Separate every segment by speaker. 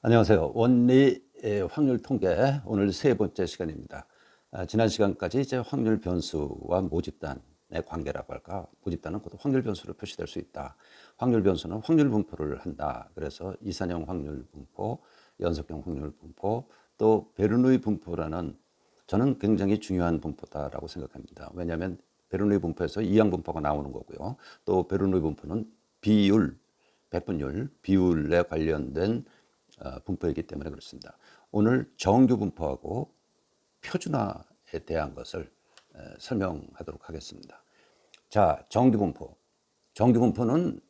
Speaker 1: 안녕하세요. 원리 확률 통계 오늘 세 번째 시간입니다. 지난 시간까지 이제 확률 변수와 모집단의 관계라고 할까? 모집단은 곧 확률 변수로 표시될 수 있다. 확률 변수는 확률 분포를 한다. 그래서 이산형 확률 분포, 연속형 확률 분포, 또 베르누이 분포라는 저는 굉장히 중요한 분포다라고 생각합니다. 왜냐하면 베르누이 분포에서 이항 분포가 나오는 거고요. 또 베르누이 분포는 비율, 백분율, 비율에 관련된 분포이기 때문에 그렇습니다. 오늘 정규 분포하고 표준화에 대한 것을 설명하도록 하겠습니다. 자, 정규 분포. 정규 분포는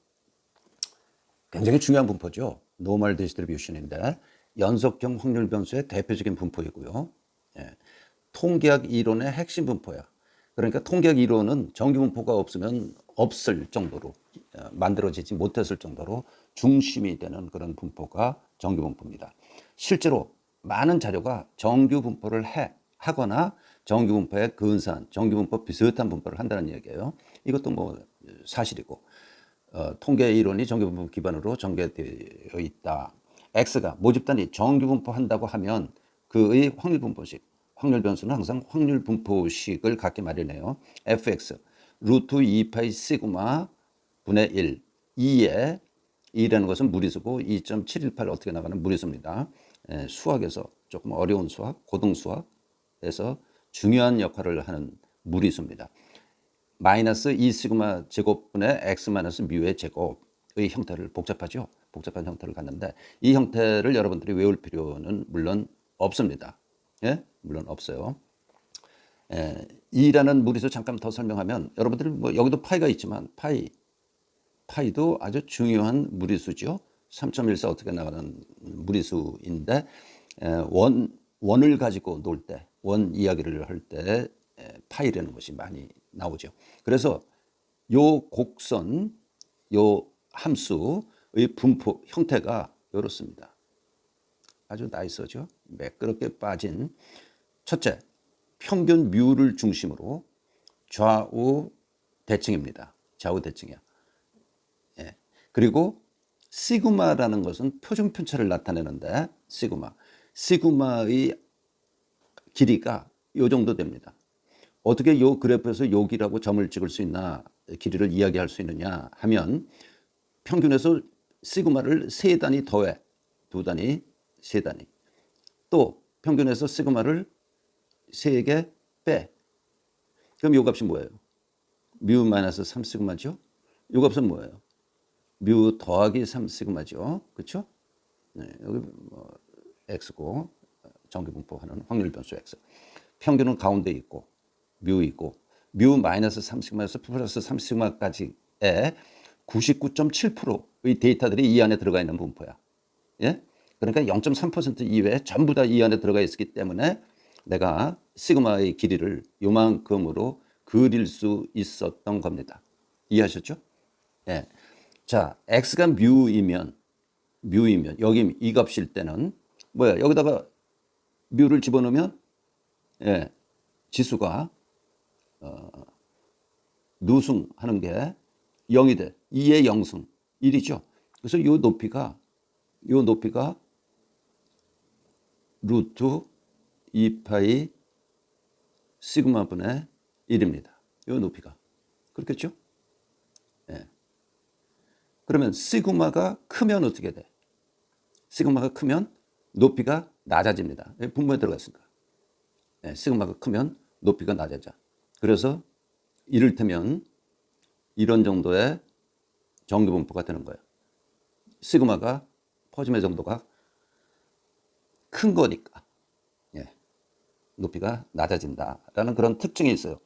Speaker 1: 굉장히 중요한 분포죠. 노멀 디스트리뷰션인데 연속형 확률 변수의 대표적인 분포이고요. 통계학 이론의 핵심 분포야. 그러니까 통계학 이론은 정규 분포가 없으면 없을 정도로 만들어지지 못했을 정도로 중심이 되는 그런 분포가 정규 분포입니다. 실제로 많은 자료가 정규 분포를 하거나 정규 분포에 근사한 정규 분포 비슷한 분포를 한다는 얘기예요. 이것도 뭐 사실이고 통계 이론이 정규 분포 기반으로 전개되어 있다. X가 모집단이 정규 분포 한다고 하면 그의 확률 분포식, 확률 변수는 항상 확률 분포식을 갖게 마련해요. fx 루트 2파이 시그마 분의 1 2에 2라는 것은 무리수고 2.718 어떻게 나가는 무리수입니다. 수학에서 조금 어려운 수학, 고등 수학에서 중요한 역할을 하는 무리수입니다. 마이너스 2 시그마 제곱분의 x 마이너스 뮤의 제곱의 형태를 복잡하죠. 복잡한 형태를 갖는데 이 형태를 여러분들이 외울 필요는 물론 없습니다. 예? 물론 없어요. 2라는 무리수 잠깐 더 설명하면 여러분들이 뭐 여기도 파이가 있지만 파이도 아주 중요한 무리수죠. 3.14 어떻게 나가는 무리수인데 원을 가지고 놀 때, 원 이야기를 할 때 파이라는 것이 많이 나오죠. 그래서 요 곡선, 요 함수의 분포 형태가 이렇습니다. 아주 나이스죠. 매끄럽게 빠진 첫째, 평균 뮤를 중심으로 좌우 대칭입니다. 좌우 대칭이야. 예. 그리고 시그마라는 것은 표준 편차를 나타내는데 시그마의 길이가 이 정도 됩니다. 어떻게 이 그래프에서 여기라고 점을 찍을 수 있나, 길이를 이야기할 수 있느냐 하면 평균에서 시그마를 3단위 더해, 2단위, 3단위. 또 평균에서 시그마를 3개 빼. 그럼 이 값이 뭐예요? 뮤 마이너스 3시그마죠? 이 값은 뭐예요? 뮤 더하기 3시그마죠. 그렇죠? 네, 여기 뭐 x고 정규 분포하는 확률 변수 x. 평균은 가운데 있고 뮤 있고 뮤 마이너스 3시그마에서 플러스 3시그마까지의 99.7%의 데이터들이 이 안에 들어가 있는 분포야. 예? 그러니까 0.3% 이외에 전부 다 이 안에 들어가 있기 때문에 내가 시그마의 길이를 요만큼으로 그릴 수 있었던 겁니다. 이해하셨죠? 예. 자, x가 뮤이면 여기 이 값일 때는 뭐야? 여기다가 뮤를 집어넣으면 지수가 누승하는 게 0이 돼. 2의 0승 1이죠. 그래서 이 높이가 루트 2파이 시그마분의 1입니다. 이 높이가. 그렇겠죠? 그러면 시그마가 크면 어떻게 돼? 시그마가 크면 높이가 낮아집니다. 분모에 들어갔으니까. 시그마가 크면 높이가 낮아져. 그래서 이를테면 이런 정도의 정규 분포가 되는 거예요. 시그마가 퍼짐의 정도가 큰 거니까 높이가 낮아진다라는 그런 특징이 있어요.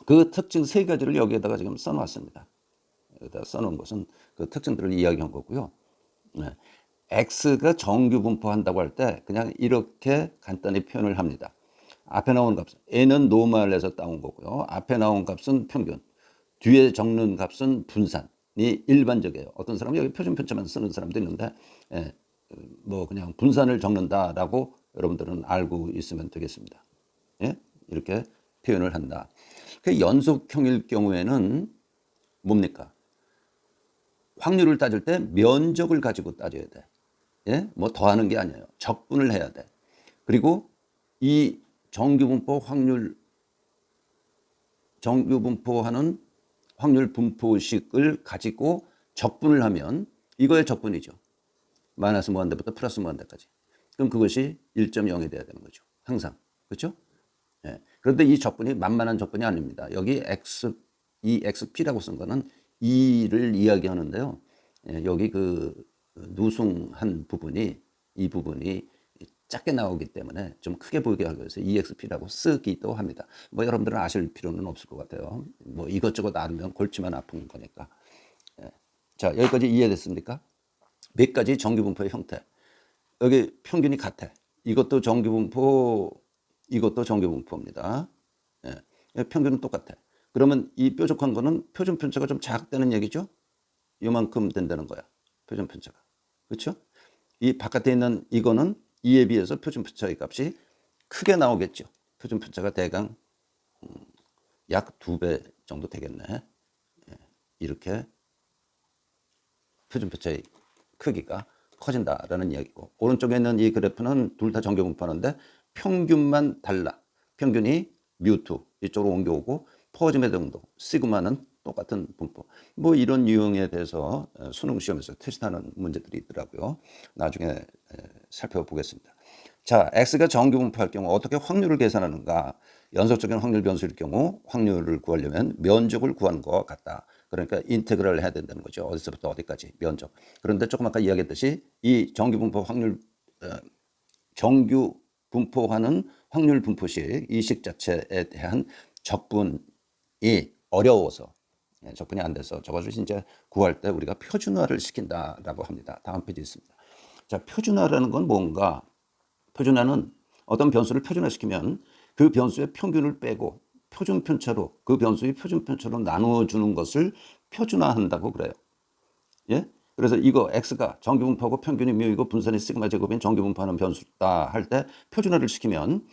Speaker 1: 그 특징 3가지를 여기에다가 지금 써놨습니다. 여기다 써놓은 것은 그 특징들을 이야기한 거고요. X가 정규 분포한다고 할 때 그냥 이렇게 간단히 표현을 합니다. 앞에 나온 값은 N은 노멀에서 따온 거고요. 앞에 나온 값은 평균, 뒤에 적는 값은 분산이 일반적이에요. 어떤 사람은 여기 표준 편차만 쓰는 사람도 있는데 뭐 그냥 분산을 적는다라고 여러분들은 알고 있으면 되겠습니다. 예? 이렇게 표현을 한다. 그 연속형일 경우에는 뭡니까? 확률을 따질 때 면적을 가지고 따져야 돼. 예? 뭐 더하는 게 아니에요. 적분을 해야 돼. 그리고 이 정규분포 정규분포하는 확률 분포식을 가지고 적분을 하면 이거의 적분이죠. 마이너스 무한대부터 플러스 무한대까지. 그럼 그것이 1.0이 돼야 되는 거죠. 항상. 그렇죠? 예. 그런데 이 적분이 만만한 적분이 아닙니다. 여기 이 xp라고 쓴 거는 2를 이야기하는데요. 예, 여기 그 누승한 부분이 이 부분이 작게 나오기 때문에 좀 크게 보이게 하기 위해서 EXP라고 쓰기도 합니다. 뭐 여러분들은 아실 필요는 없을 것 같아요. 뭐 이것저것 알면 골치만 아픈 거니까. 예. 자, 여기까지 이해됐습니까? 몇 가지 정규분포의 형태. 여기 평균이 같아. 이것도 정규분포, 이것도 정규분포입니다. 예. 평균은 똑같아. 그러면 이 뾰족한 거는 표준 편차가 좀 작다는 얘기죠? 요만큼 된다는 거야. 표준 편차가. 그렇죠? 이 바깥에 있는 이거는 2에 비해서 표준 편차의 값이 크게 나오겠죠. 표준 편차가 대강 약 2배 정도 되겠네. 이렇게 표준 편차의 크기가 커진다라는 이야기고, 오른쪽에 있는 이 그래프는 둘 다 정규분포하는데 평균만 달라. 평균이 뮤2 이쪽으로 옮겨오고 퍼짐의 정도 시그마는 똑같은 분포. 뭐 이런 유형에 대해서 수능 시험에서 테스트하는 문제들이 있더라고요. 나중에 살펴보겠습니다. 자, x가 정규분포할 경우 어떻게 확률을 계산하는가? 연속적인 확률 변수일 경우 확률을 구하려면 면적을 구하는 것과 같다. 그러니까 인테그랄을 해야 된다는 거죠. 어디서부터 어디까지 면적. 그런데 조금 아까 이야기했듯이 이 정규분포 정규 분포하는 확률 분포식 이 식 자체에 대한 적분이 어려워서 적분이 안 돼서 저것을 이제 구할 때 우리가 표준화를 시킨다라고 합니다. 다음 페이지 있습니다. 자, 표준화라는 건 뭔가? 표준화는 어떤 변수를 표준화시키면 그 변수의 평균을 빼고 표준 편차로 그 변수의 표준 편차로 나누어 주는 것을 표준화한다고 그래요. 예? 그래서 이거 x가 정규분포하고 평균이 뮤이고 분산이 시그마 제곱인 정규분포하는 변수다 할 때 표준화를 시키면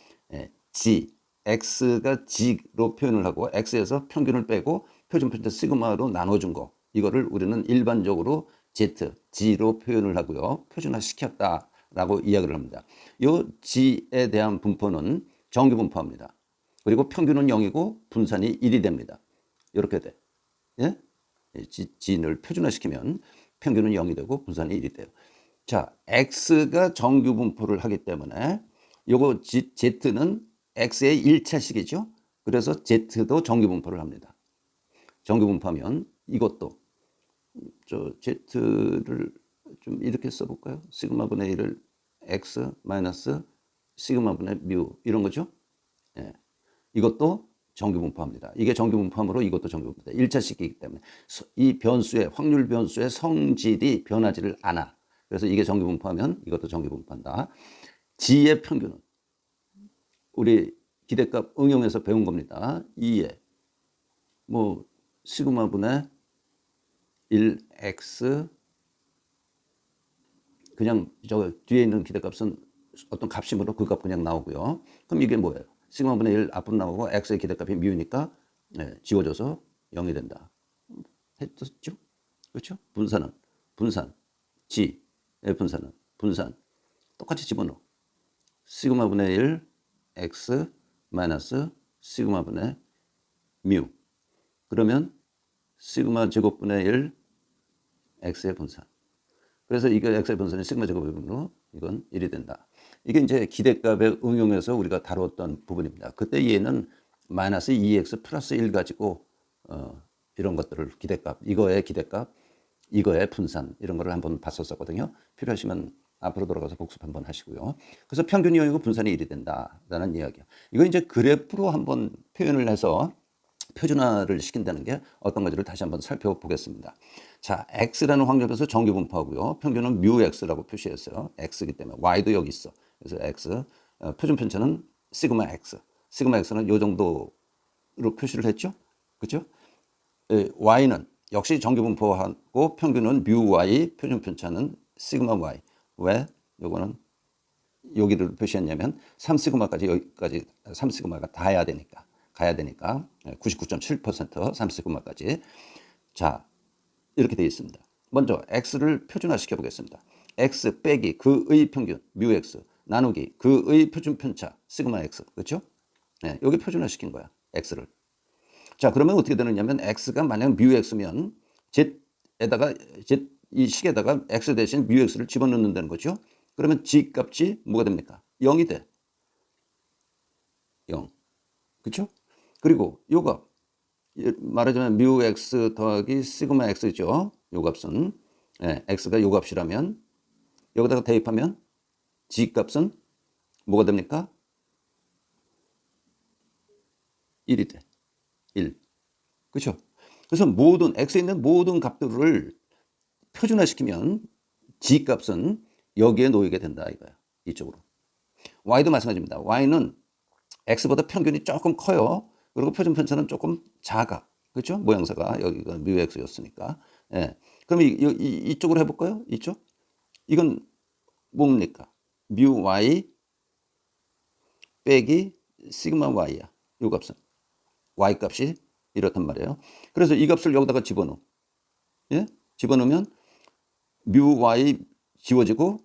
Speaker 1: g, x가 g로 표현을 하고 x에서 평균을 빼고 표준 편차 시그마로 나눠준 거, 이거를 우리는 일반적으로 z, g로 표현을 하고요. 표준화 시켰다라고 이야기를 합니다. 이 g에 대한 분포는 정규분포합니다. 그리고 평균은 0이고 분산이 1이 됩니다. 이렇게 돼. 예? g를 표준화시키면 평균은 0이 되고 분산이 1이 돼요. 자, x가 정규분포를 하기 때문에 요거 z는 x의 1차식이죠. 그래서 z도 정규분포를 합니다. 정규분포하면 이것도 z를 좀 이렇게 써볼까요? 시그마분의 1을 x 마이너스 시그마분의 뮤 이런 거죠. 예. 이것도 정규분포합니다. 이게 정규분포함으로 이것도 정규분포다. 1차식이기 때문에 이 변수의 확률 변수의 성질이 변하지를 않아. 그래서 이게 정규분포하면 이것도 정규분포한다. g의 평균은 우리 기대값 응용해서 배운 겁니다. 2에 뭐 시그마분의 1x 그냥 저 뒤에 있는 기대값은 어떤 값이므로 그 값 그냥 나오고요. 그럼 이게 뭐예요? 시그마분의 1 앞으로 나오고 x의 기대값이 뮤니까 지워져서 0이 된다. 했었죠? 그렇죠? 분산 g의 분산은 분산 똑같이 집어넣어. 시그마분의 1 x 마이너스 시그마분의 뮤. 그러면 시그마 제곱분의 1 x의 분산. 그래서 이거 x의 분산이 시그마 제곱으로 이건 1이 된다. 이게 이제 기대값에 응용해서 우리가 다뤘던 부분입니다. 그때 얘는 마이너스 2x 플러스 1 가지고 이런 것들을 기대값, 이거의 기대값, 이거의 분산 이런 거를 한번 봤었거든요. 필요하시면 앞으로 돌아가서 복습 한번 하시고요. 그래서 평균이 0이고 분산이 1이 된다라는 이야기요. 이거 이제 그래프로 한번 표현을 해서 표준화를 시킨다는 게 어떤 건지를 다시 한번 살펴보겠습니다. 자, x라는 확률에서 정규분포하고요. 평균은 뮤x라고 표시했어요. x이기 때문에 y도 여기 있어. 그래서 x 표준 편차는 시그마 x. 시그마 x는 이 정도로 표시를 했죠. 그렇죠? y는 역시 정규분포하고 평균은 뮤y, 표준 편차는 시그마 y. 왜? 요거는 여기를 표시했냐면 3시그마까지 여기까지 3시그마가 가야 되니까 99.7% 3시그마까지. 자, 이렇게 되어 있습니다. 먼저 x를 표준화 시켜 보겠습니다. x 빼기 그의 평균 뮤 x 나누기 그의 표준 편차 시그마 x. 그렇죠? 네, 여기 표준화 시킨 거야. x를. 자, 그러면 어떻게 되느냐면 x가 만약 뮤 x면 z에다가 z 이 식에다가 x 대신 뮤 x를 집어넣는다는 거죠. 그러면 g 값이 뭐가 됩니까? 0이 돼. 0. 그렇죠? 그리고 요 값 말하자면 뮤 x 더하기 시그마 x죠. 요 값은 x가 요 값이라면 여기다가 대입하면 g 값은 뭐가 됩니까? 1이 돼. 1. 그렇죠? 그래서 모든 x에 있는 모든 값들을 표준화시키면 g 값은 여기에 놓이게 된다 이거야. 이쪽으로. y도 마찬가지입니다. y는 x보다 평균이 조금 커요. 그리고 표준 편차는 조금 작아. 그렇죠? 모양새가 여기가 뮤 x였으니까. 예. 그럼 이쪽으로 해볼까요? 이쪽? 이건 뭡니까? 뮤 y 빼기 시그마 y야. 이 값은. y 값이 이렇단 말이에요. 그래서 이 값을 여기다가 집어넣어. 예? 집어넣으면 뮤 y 지워지고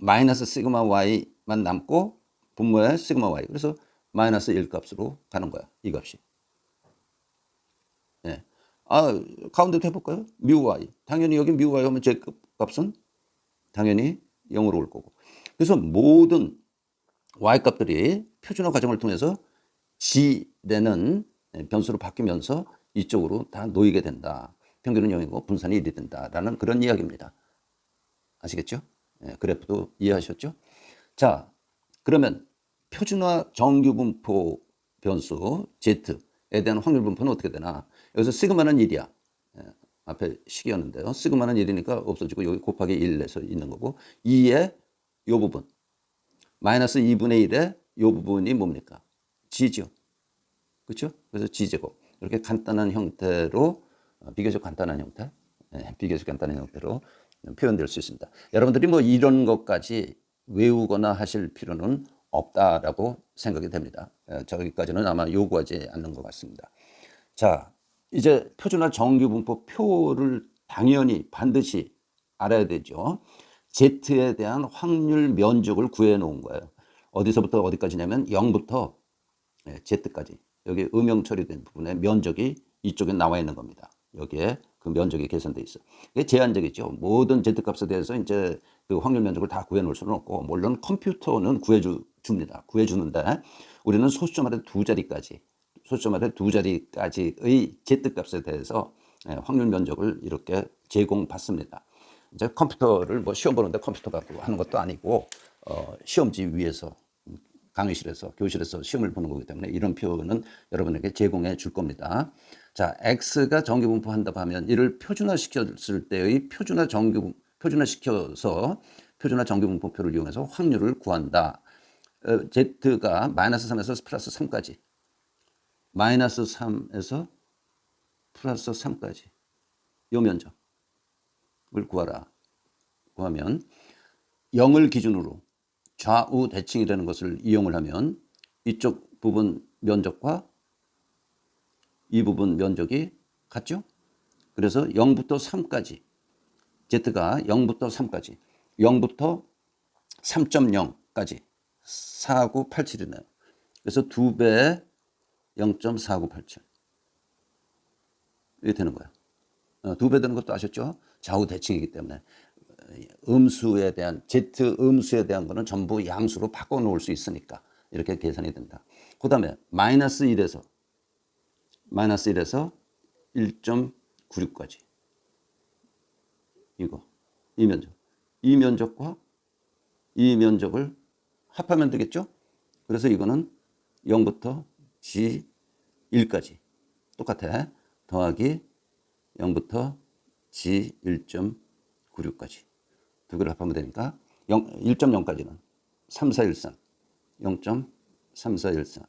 Speaker 1: 마이너스 시그마 y만 남고 분모에 시그마 y. 그래서 마이너스 1 값으로 가는 거야. 이 값이. 예. 아, 가운데도 해볼까요? 뮤 y. 당연히 여기 뮤 y 하면 제 값은 당연히 0으로 올 거고. 그래서 모든 y 값들이 표준화 과정을 통해서 g라는 변수로 바뀌면서 이쪽으로 다 놓이게 된다. 평균은 0이고 분산이 1이 된다라는 그런 이야기입니다. 아시겠죠? 예, 그래프도 이해하셨죠? 자, 그러면 표준화 정규분포 변수 Z에 대한 확률 분포는 어떻게 되나? 여기서 시그마는 1이야. 예, 앞에 식이었는데요. 시그마는 1이니까 없어지고 여기 곱하기 1에서 있는 거고 2의 이 부분 마이너스 2분의 1의 이 부분이 뭡니까? G죠. 그렇죠? 그래서 G제곱. 이렇게 간단한 형태로 비교적 간단한 형태, 비교적 간단한 형태로 표현될 수 있습니다. 여러분들이 뭐 이런 것까지 외우거나 하실 필요는 없다라고 생각이 됩니다. 저기까지는 아마 요구하지 않는 것 같습니다. 자, 이제 표준화 정규분포 표를 당연히 반드시 알아야 되죠. Z에 대한 확률 면적을 구해 놓은 거예요. 어디서부터 어디까지냐면 0부터 Z까지. 여기 음영 처리된 부분의 면적이 이쪽에 나와 있는 겁니다. 여기에 그 면적이 계산돼 있어. 이게 제한적이죠. 모든 Z값에 대해서 이제 그 확률 면적을 다 구해 놓을 수는 없고, 물론 컴퓨터는 줍니다. 구해주는데, 우리는 소수점 아래 두 자리까지의 Z값에 대해서 확률 면적을 이렇게 제공받습니다. 이제 컴퓨터를 뭐 시험 보는데 컴퓨터 갖고 하는 것도 아니고, 시험지 위에서 강의실에서 교실에서 시험을 보는 거기 때문에 이런 표현은 여러분에게 제공해 줄 겁니다. 자, x가 정규분포 한다고 하면 이를 표준화시켰을 때의 표준화시켜서 표준화 정규분포표를 이용해서 확률을 구한다. z가 마이너스 3에서 플러스 3까지 마이너스 3에서 플러스 3까지 이 면적을 구하라. 구하면 0을 기준으로 좌우 대칭이라는 것을 이용을 하면 이쪽 부분 면적과 이 부분 면적이 같죠? 그래서 0부터 3까지 Z가 0부터 3까지 0부터 3.0까지 4987이네요. 그래서 2배에 0.4987 이렇게 되는 거예요. 2배 되는 것도 아셨죠? 좌우 대칭이기 때문에 음수에 대한 Z 음수에 대한 거는 전부 양수로 바꿔놓을 수 있으니까 이렇게 계산이 된다. 그 다음에 마이너스 1에서 1.96까지 이거 이 면적과 이 면적을 합하면 되겠죠? 그래서 이거는 0부터 G1까지 똑같아. 더하기 0부터 G1.96까지 두 개를 합하면 되니까 1.0까지는 3413 0.3413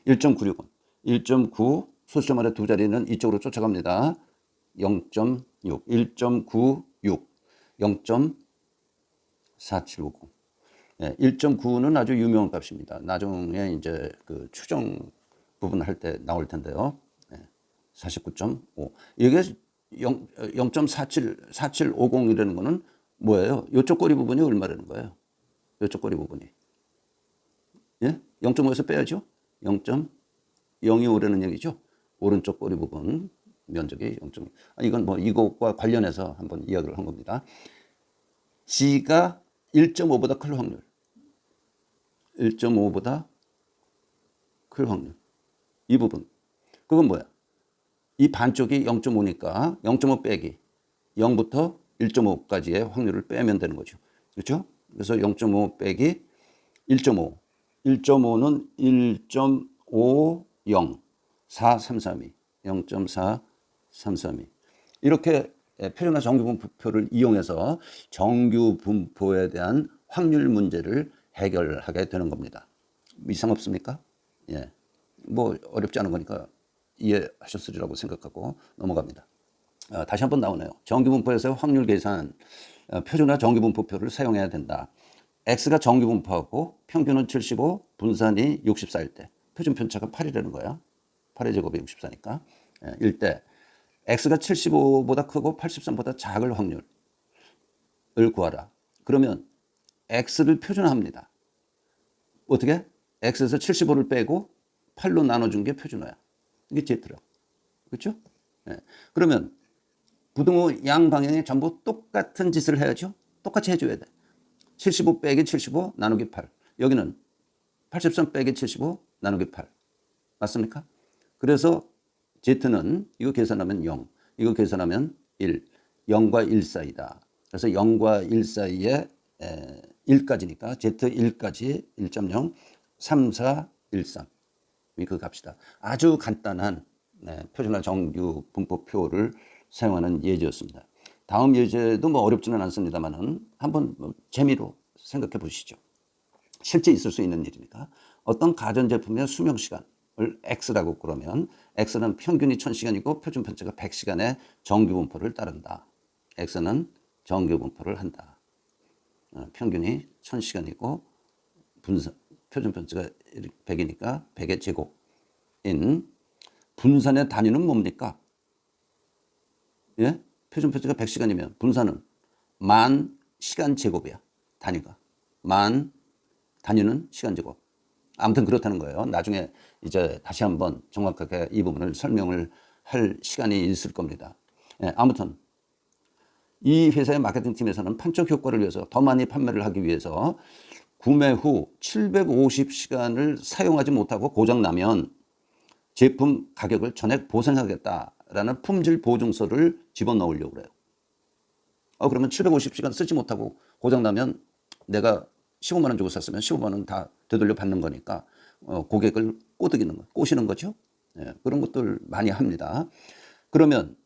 Speaker 1: 1.96은 1.9 소수점 아래 두 자리는 이쪽으로 쫓아갑니다. 0.6 1.96 0.4750 1.9는 아주 유명한 값입니다. 나중에 이제 그 추정 부분 할 때 나올 텐데요. 49.5 이게 0.4750이라는 거는 뭐예요? 요쪽 꼬리 부분이 얼마라는 거예요? 요쪽 꼬리 부분이. 예? 0.5에서 빼야죠? 0.025라는 얘기죠? 오른쪽 꼬리 부분 면적이 0.2. 이건 뭐 이것과 관련해서 한번 이야기를 한 겁니다. G가 1.5보다 클 확률. 1.5보다 클 확률. 이 부분. 그건 뭐야? 이 반쪽이 0.5니까 0.5 빼기 0부터 1.5까지의 확률을 빼면 되는 거죠. 그렇죠? 그래서 0.5 빼기 1.5. 1.5는 1.50 4332. 0.4332. 이렇게 표준화 정규분포표를 이용해서 정규분포에 대한 확률 문제를 해결하게 되는 겁니다. 이상 없습니까? 예. 뭐 어렵지 않은 거니까 이해하셨으리라고 생각하고 넘어갑니다. 다시 한번 나오네요. 정규분포에서 확률 계산, 표준화 정규분포표를 사용해야 된다. X가 정규분포하고 평균은 75, 분산이 64일 때 표준 편차가 8이라는 거야. 8의 제곱이 64니까. 일 때 X가 75보다 크고 83보다 작을 확률을 구하라. 그러면 X를 표준화합니다. 어떻게? X에서 75를 빼고 8로 나눠준 게 표준화야. 이게 Z라. 그렇죠? 네. 그러면 부등호 양 방향에 전부 똑같은 짓을 해야죠. 똑같이 해줘야 돼. 75 빼기 75 나누기 8. 여기는 83 빼기 75 나누기 8. 맞습니까? 그래서 Z는 이거 계산하면 0, 이거 계산하면 1, 0과 1 사이다. 그래서 0과 1 사이에 1까지니까 Z1까지 1.0, 3, 4, 1, 3. 그 값이다. 아주 간단한 표준화 정규 분포표를 사용하는 예제였습니다. 다음 예제도 뭐 어렵지는 않습니다만은 한번 재미로 생각해 보시죠. 실제 있을 수 있는 일이니까. 어떤 가전제품의 수명시간을 X라고 그러면 X는 평균이 1000시간이고 표준 편차가 100시간의 정규분포를 따른다. X는 정규분포를 한다. 평균이 1000시간이고 표준 편차가 100이니까 100의 제곱인 분산의 단위는 뭡니까? 예? 표준 편차가 100시간이면 분산은 만 시간 제곱이야. 단위가. 만 단위는 시간 제곱. 아무튼 그렇다는 거예요. 나중에 이제 다시 한번 정확하게 이 부분을 설명을 할 시간이 있을 겁니다. 예, 아무튼 이 회사의 마케팅 팀에서는 판촉 효과를 위해서 더 많이 판매를 하기 위해서 구매 후 750시간을 사용하지 못하고 고장나면 제품 가격을 전액 보상하겠다라는 품질 보증서를 집어넣으려고 그래요. 그러면 750시간 쓰지 못하고 고장나면 내가 15만 원 주고 샀으면 15만 원 다 되돌려 받는 거니까 고객을 꼬시는 거죠. 예, 그런 것들 많이 합니다. 그러면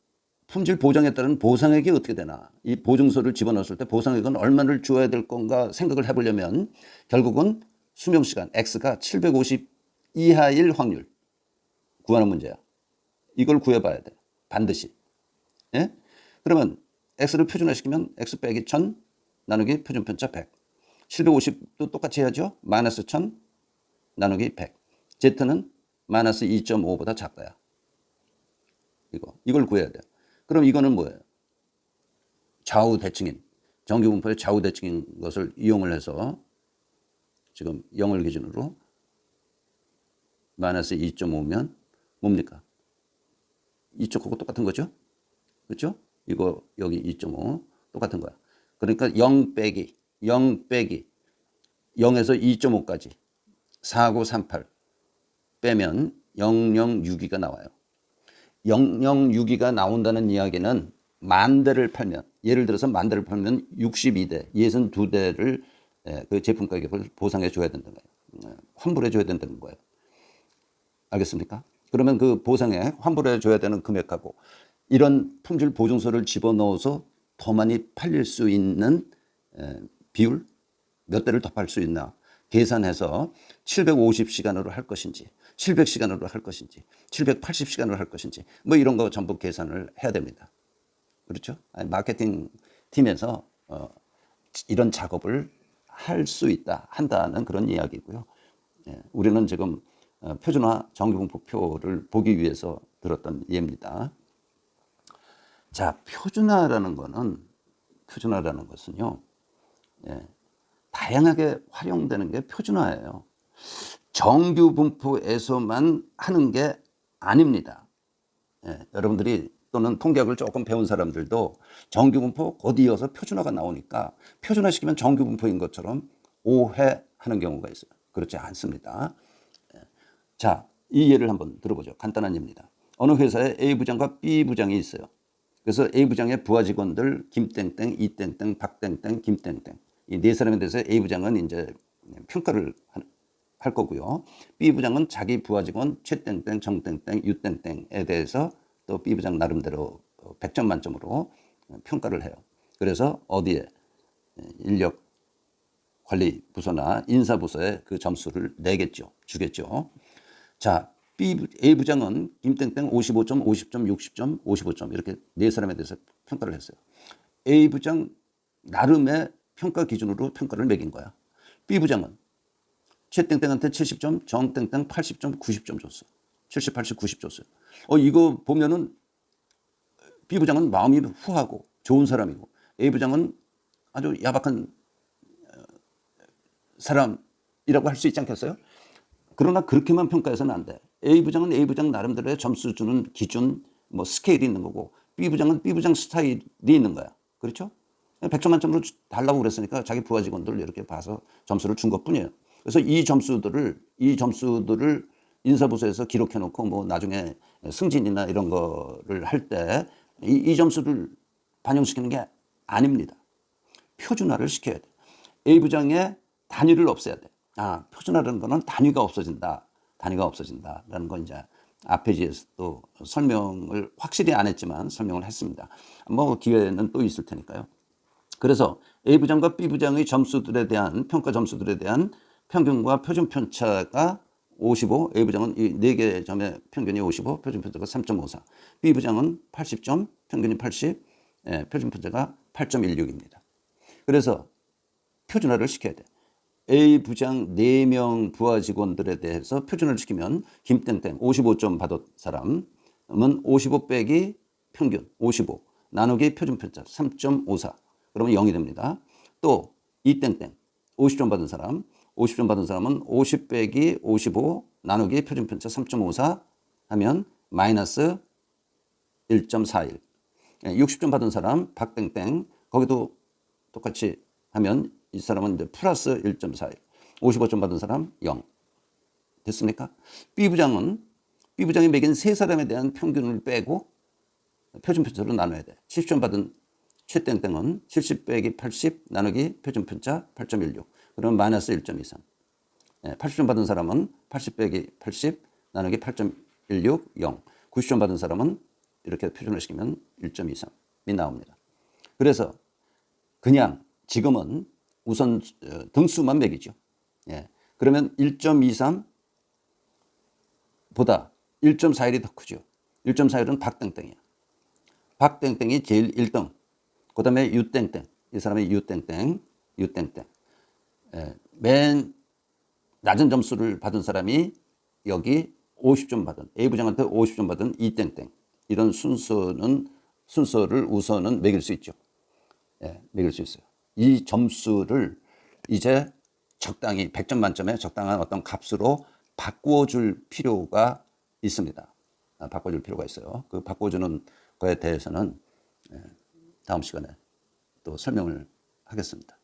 Speaker 1: 품질 보장에 따른 보상액이 어떻게 되나? 이 보증서를 집어넣었을 때 보상액은 얼마를 줘야 될 건가 생각을 해보려면 결국은 수명시간 X가 750 이하일 확률 구하는 문제야. 이걸 구해봐야 돼. 반드시. 예? 그러면 X를 표준화시키면 X 빼기 1000 나누기 표준편차 100. 750도 똑같이 해야죠. 마이너스 1000 나누기 100. Z는 마이너스 2.5보다 작다야. 이걸 구해야 돼. 그럼 이거는 뭐예요? 좌우 대칭인, 정규분포의 좌우 대칭인 것을 이용을 해서 지금 0을 기준으로 마이너스 2.5면 뭡니까? 이쪽하고 똑같은 거죠? 그렇죠? 이거 여기 2.5 똑같은 거야. 그러니까 0 빼기 0에서 2.5까지 4938 빼면 006이가 나와요. 006이가 나온다는 이야기는 만 대를 팔면, 예를 들어서 만 대를 팔면 62대, 62대를 그 제품 가격을 보상해 줘야 된다는 거예요. 환불해 줘야 된다는 거예요. 알겠습니까? 그러면 그 보상에 환불해 줘야 되는 금액하고 이런 품질 보증서를 집어넣어서 더 많이 팔릴 수 있는 비율, 몇 대를 더 팔 수 있나 계산해서 750시간으로 할 것인지 700시간으로 할 것인지 780시간으로 할 것인지 뭐 이런 거 전부 계산을 해야 됩니다. 그렇죠? 마케팅 팀에서 이런 작업을 할 수 있다, 한다는 그런 이야기고요. 우리는 지금 표준화 정규분포표를 보기 위해서 들었던 예입니다. 자, 표준화라는 거는 표준화라는 것은요, 예, 다양하게 활용되는 게 표준화예요. 정규 분포에서만 하는 게 아닙니다. 예, 여러분들이 또는 통계학을 조금 배운 사람들도 정규 분포 곧 이어서 표준화가 나오니까 표준화시키면 정규 분포인 것처럼 오해하는 경우가 있어요. 그렇지 않습니다. 자, 이 예를 한번 들어보죠. 간단한 예입니다. 어느 회사에 A 부장과 B 부장이 있어요. 그래서 A 부장의 부하 직원들 김땡땡, 이땡땡, 박땡땡, 김땡땡 이 네 사람에 대해서 A 부장은 이제 평가를 할 거고요. B 부장은 자기 부하 직원 최땡땡, 정땡땡, 유땡땡에 대해서 또 B 부장 나름대로 100점 만점으로 평가를 해요. 그래서 어디에 인력 관리 부서나 인사 부서에 그 점수를 내겠죠. 주겠죠. 자, A 부장은 김땡땡 55점, 50점, 60점, 55점 이렇게 네 사람에 대해서 평가를 했어요. A 부장 나름의 평가 기준으로 평가를 매긴 거야. B 부장은 최땡땡한테 70점, 정땡땡 80점, 90점 줬어. 70, 80, 90 줬어요. 이거 보면은 B 부장은 마음이 후하고 좋은 사람이고 A 부장은 아주 야박한 사람이라고 할 수 있지 않겠어요? 그러나 그렇게만 평가해서는 안 돼. A 부장은 A 부장 나름대로의 점수 주는 기준, 뭐 스케일이 있는 거고 B 부장은 B 부장 스타일이 있는 거야. 그렇죠? 100점 만점으로 달라고 그랬으니까 자기 부하 직원들을 이렇게 봐서 점수를 준 것뿐이에요. 그래서 이 점수들을 인사부서에서 기록해 놓고 뭐 나중에 승진이나 이런 거를 할 때 이 점수를 반영시키는 게 아닙니다. 표준화를 시켜야 돼. A 부장의 단위를 없애야 돼. 표준화라는 거는 단위가 없어진다라는 건 이제 앞에 지에서 또 설명을 확실히 안 했지만 설명을 했습니다. 뭐 기회는 또 있을 테니까요. 그래서 A 부장과 B 부장의 점수들에 대한 평가 점수들에 대한 평균과 표준 편차가 55, A 부장은 이 4개 점의 평균이 55, 표준 편차가 3.54. B 부장은 80점, 평균이 80, 표준 편차가 8.16입니다. 그래서 표준화를 시켜야 돼. A 부장 4명 부하 직원들에 대해서 표준화를 시키면 김땡땡 55점 받은 사람은 55 빼기 평균 55 나누기 표준 편차 3.54 그러면 0이 됩니다. 또 이땡땡 50점 받은 사람 50점 받은 사람은 50 빼기 55 나누기 표준 편차 3.54 하면 마이너스 1.41 60점 받은 사람 박땡땡 거기도 똑같이 하면 이 사람은 이제 플러스 1.41 55점 받은 사람 0 됐습니까? B 부장이 매긴 세 사람에 대한 평균을 빼고 표준 편차로 나눠야 돼. 70점 받은 최땡땡은 70 빼기 80 나누기 표준 편차 8.16 그러면 마이너스 1.23 80점 받은 사람은 80 빼기 80 나누기 8.16 0 90점 받은 사람은 이렇게 표준을 시키면 1.23이 나옵니다. 그래서 그냥 지금은 우선 등수만 매기죠. 그러면 1.23보다 1.41이 더 크죠. 1.41은 박땡땡이야. 박땡땡이 제일 1등. 그 다음에 유땡땡. 이 사람이 유땡땡. 맨 낮은 점수를 받은 사람이 여기 50점 받은 A 부장한테 50점 받은 이땡땡. 이런 순서를 우선은 매길 수 있죠. 매길 수 있어요. 이 점수를 이제 적당히 100점 만점에 적당한 어떤 값으로 바꿔줄 필요가 있습니다. 바꿔줄 필요가 있어요. 그 바꿔주는 거에 대해서는 다음 시간에 또 설명을 하겠습니다.